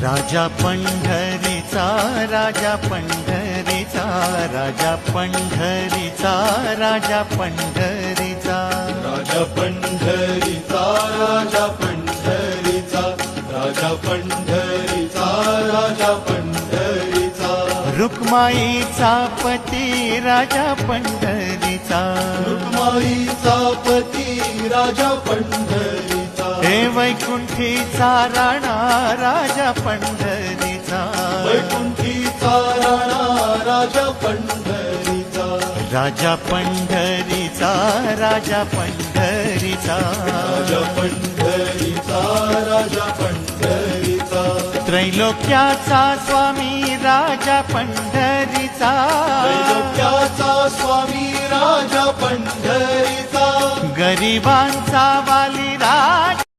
राजा पंढरीचा राजा पंढरीचा राजा पंढरीचा राजा पंढरीचा राजा पंढरीचा राजा पंढरीचा राजा पंढरीचा राजा पंढरीचा रुक्माईचा पती राजा पंढरीचा रुक्माईचा पती राजा पंढरीचा हे वैकुंठीचा राणा राजा पंढरीचा वैकुंठीचा राणा राजा पंढरीचा राजा पंढरीचा राजा पंढरीचा राजा पंढरीचा राजा पंढरीचा त्रैलोक्याचा स्वामी राजा पंढरीचा त्रैलोक्याचा स्वामी राजा पंढरीचा गरिबांचा वाली राजा